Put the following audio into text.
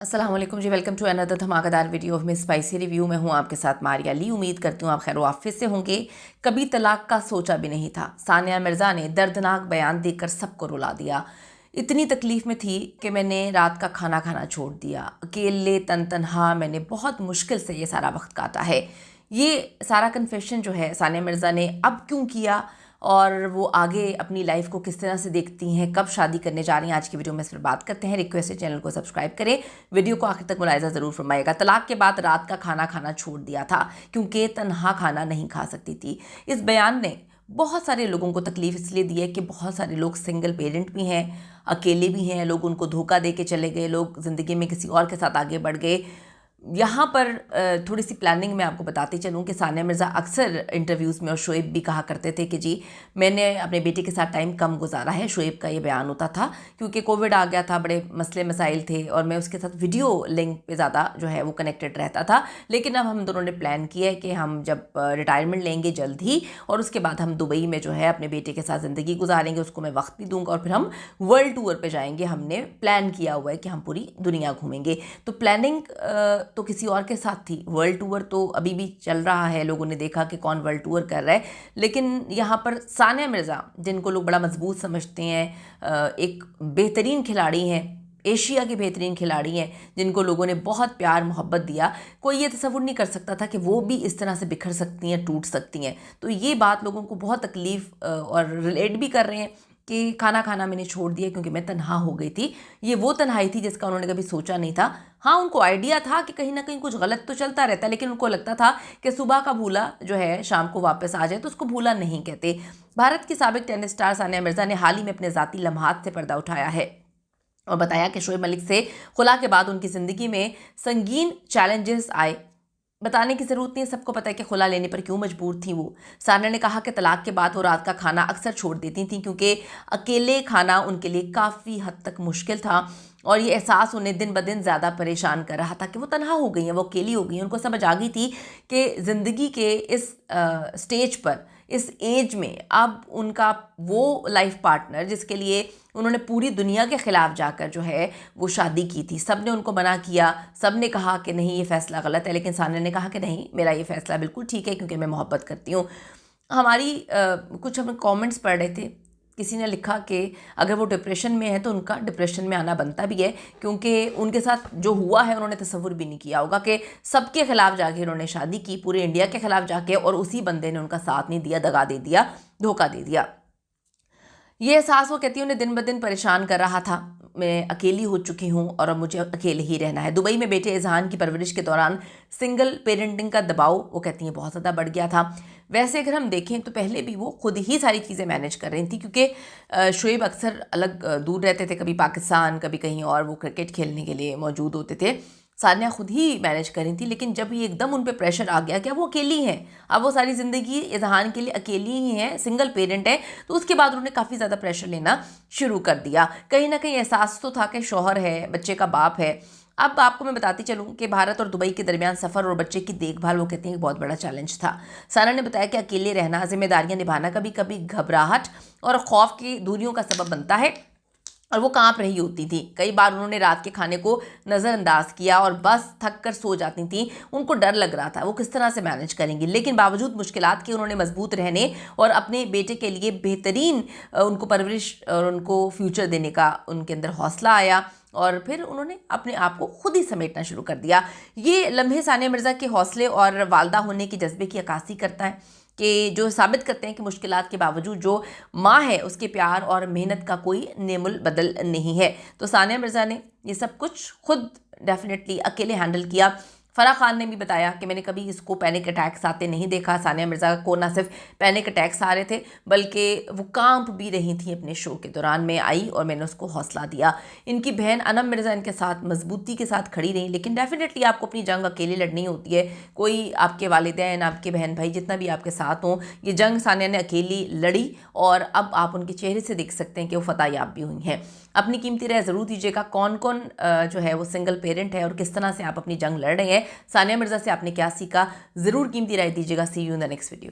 अस्सलाम वालेकुम जी, welcome to another धमाकेदार video of miss spicy review. मैं हूं आपके साथ मारिया ली। उम्मीद करती हूं आप खैर वाफिस से होंगे। कभी तलाक का सोचा भी नहीं था। सानिया मिर्ज़ा ने दर्दनाक बयान देकर सबको रुला दिया। इतनी तकलीफ़ में थी कि मैंने रात का खाना खाना छोड़ दिया। अकेले तन तनहा मैंने बहुत मुश्किल से ये सारा वक्त काटा है। ये सारा कन्फेशन जो है सानिया मिर्ज़ा ने अब क्यों किया और वो आगे अपनी लाइफ को किस तरह से देखती हैं, कब शादी करने जा रही हैं, आज की वीडियो में इस पर बात करते हैं। रिक्वेस्ट है चैनल को सब्सक्राइब करें, वीडियो को आखिर तक मुलाहिजा ज़रूर फरमाइएगा। तलाक के बाद रात का खाना खाना छोड़ दिया था क्योंकि तनहा खाना नहीं खा सकती थी। इस बयान ने बहुत सारे लोगों को तकलीफ इसलिए दी है कि बहुत सारे लोग सिंगल पेरेंट भी हैं, अकेले भी हैं, लोग उनको धोखा दे के चले गए, लोग ज़िंदगी में किसी और के साथ आगे बढ़ गए। यहाँ पर थोड़ी सी प्लानिंग में आपको बताती चलूँ कि सानिया मिर्ज़ा अक्सर इंटरव्यूज़ में और शोएब भी कहा करते थे कि जी मैंने अपने बेटे के साथ टाइम कम गुजारा है। शोएब का ये बयान होता था क्योंकि कोविड आ गया था, बड़े मसले मसाइल थे और मैं उसके साथ वीडियो लिंक पे ज़्यादा जो है वो कनेक्टेड रहता था। लेकिन अब हम दोनों ने प्लान किया है कि हम जब रिटायरमेंट लेंगे जल्द ही और उसके बाद हम दुबई में जो है अपने बेटे के साथ ज़िंदगी गुजारेंगे, उसको मैं वक्त भी दूंगा और फिर हम वर्ल्ड टूर पर जाएंगे। हमने प्लान किया हुआ है कि हम पूरी दुनिया घूमेंगे। तो प्लानिंग तो किसी और के साथ थी। वर्ल्ड टूर तो अभी भी चल रहा है, लोगों ने देखा कि कौन वर्ल्ड टूर कर रहा है। लेकिन यहाँ पर सानिया मिर्ज़ा, जिनको लोग बड़ा मजबूत समझते हैं, एक बेहतरीन खिलाड़ी हैं, एशिया की बेहतरीन खिलाड़ी हैं, जिनको लोगों ने बहुत प्यार मोहब्बत दिया, कोई ये तसव्वुर नहीं कर सकता था कि वो भी इस तरह से बिखर सकती हैं, टूट सकती हैं। तो ये बात लोगों को बहुत तकलीफ़ और रिलेट भी कर रहे हैं कि खाना खाना मैंने छोड़ दिया क्योंकि मैं तन्हा हो गई थी। ये वो तन्हाई थी जिसका उन्होंने कभी सोचा नहीं था। हाँ, उनको आइडिया था कि कहीं ना कहीं कुछ गलत तो चलता रहता है, लेकिन उनको लगता था कि सुबह का भूला जो है शाम को वापस आ जाए, तो उसको भूला नहीं कहते। भारत की साबिक टेनिस स्टार सानिया मिर्ज़ा ने हाल ही में अपने ज़ाती लम्हात से पर्दा उठाया है और बताया कि शोएब मलिक से खुला के बाद उनकी ज़िंदगी में संगीन चैलेंजेस आए। बताने की ज़रूरत नहीं है, सबको पता है कि खुला लेने पर क्यों मजबूर थी वो। सानिया ने कहा कि तलाक के बाद वो रात का खाना अक्सर छोड़ देती थी क्योंकि अकेले खाना उनके लिए काफ़ी हद तक मुश्किल था और ये एहसास उन्हें दिन ब दिन ज़्यादा परेशान कर रहा था कि वो तन्हा हो गई हैं, वो अकेली हो गई हैं। उनको समझ आ गई थी कि ज़िंदगी के इस स्टेज पर, इस एज में अब उनका वो लाइफ पार्टनर जिसके लिए उन्होंने पूरी दुनिया के ख़िलाफ़ जाकर जो है वो शादी की थी, सब ने उनको मना किया, सब ने कहा कि नहीं ये फ़ैसला गलत है, लेकिन सानिया ने कहा कि नहीं, मेरा ये फ़ैसला बिल्कुल ठीक है क्योंकि मैं मोहब्बत करती हूँ। हमारी कुछ हम कमेंट्स पढ़ रहे थे, किसी ने लिखा कि अगर वो डिप्रेशन में है तो उनका डिप्रेशन में आना बनता भी है क्योंकि उनके साथ जो हुआ है उन्होंने तसव्वुर भी नहीं किया होगा कि सबके खिलाफ जाके उन्होंने शादी की, पूरे इंडिया के खिलाफ जाके, और उसी बंदे ने उनका साथ नहीं दिया, दगा दे दिया, धोखा दे दिया। ये एहसास वो कहती है उन्हें दिन ब दिन परेशान कर रहा था। मैं अकेली हो चुकी हूँ और अब मुझे अकेले ही रहना है। दुबई में बेटे इज़हान की परवरिश के दौरान सिंगल पेरेंटिंग का दबाव वो कहती हैं बहुत ज़्यादा बढ़ गया था। वैसे अगर हम देखें तो पहले भी वो खुद ही सारी चीज़ें मैनेज कर रही थी क्योंकि शोएब अक्सर अलग दूर रहते थे, कभी पाकिस्तान कभी कहीं और, वो क्रिकेट खेलने के लिए मौजूद होते थे। सानिया खुद ही मैनेज कर रही थी, लेकिन जब ये एकदम उन पे प्रेशर आ गया कि वो अकेली हैं, अब वो सारी ज़िंदगी इज़हान के लिए अकेली ही हैं, सिंगल पेरेंट है, तो उसके बाद उन्होंने काफ़ी ज़्यादा प्रेशर लेना शुरू कर दिया। कहीं ना कहीं एहसास तो था कि शौहर है, बच्चे का बाप है। अब आपको मैं बताती चलूँ कि भारत और दुबई के दरमियान सफ़र और बच्चे की देखभाल वो कहती हैं एक बहुत बड़ा चैलेंज था। सानिया ने बताया कि अकेले रहना, जिम्मेदारियां निभाना कभी कभी घबराहट और खौफ की दूरियों का सबब बनता है और वो कांप रही होती थी। कई बार उन्होंने रात के खाने को नज़रअंदाज किया और बस थक कर सो जाती थी। उनको डर लग रहा था वो किस तरह से मैनेज करेंगी, लेकिन बावजूद मुश्किलात के उन्होंने मजबूत रहने और अपने बेटे के लिए बेहतरीन उनको परवरिश और उनको फ्यूचर देने का उनके अंदर हौसला आया और फिर उन्होंने अपने आप को खुद ही समेटना शुरू कर दिया। ये लम्हे सानिया मिर्ज़ा के हौसले और वालदा होने के जज्बे की अक्कासी करता है कि जो साबित करते हैं कि मुश्किलात के बावजूद जो माँ है उसके प्यार और मेहनत का कोई नेमुल बदल नहीं है। तो सानिया मिर्ज़ा ने ये सब कुछ खुद डेफिनेटली अकेले हैंडल किया। फ़राह खान ने भी बताया कि मैंने कभी इसको पैनिक अटैक्स आते नहीं देखा। सानिया मिर्ज़ा को ना सिर्फ पैनिक अटैक्स आ रहे थे बल्कि वो कांप भी रही थी अपने शो के दौरान। मैं आई और मैंने उसको हौसला दिया। इनकी बहन अनम मिर्ज़ा इनके साथ मजबूती के साथ खड़ी रही, लेकिन डेफिनेटली आपको अपनी जंग अकेले लड़नी होती है। कोई आपके वालिदैन, आपके बहन भाई जितना भी आपके साथ हों, ये जंग सानिया ने अकेली लड़ी और अब आप उनके चेहरे से देख सकते हैं कि वो फतेहयाब भी हुई हैं। अपनी कीमती राय ज़रूर दीजिएगा, कौन कौन जो है वो सिंगल पेरेंट है और किस तरह से आप अपनी जंग लड़ रहे हैं। सानिया मिर्ज़ा से आपने क्या सीखा, ज़रूर कीमती राय दीजिएगा। See you in the next video.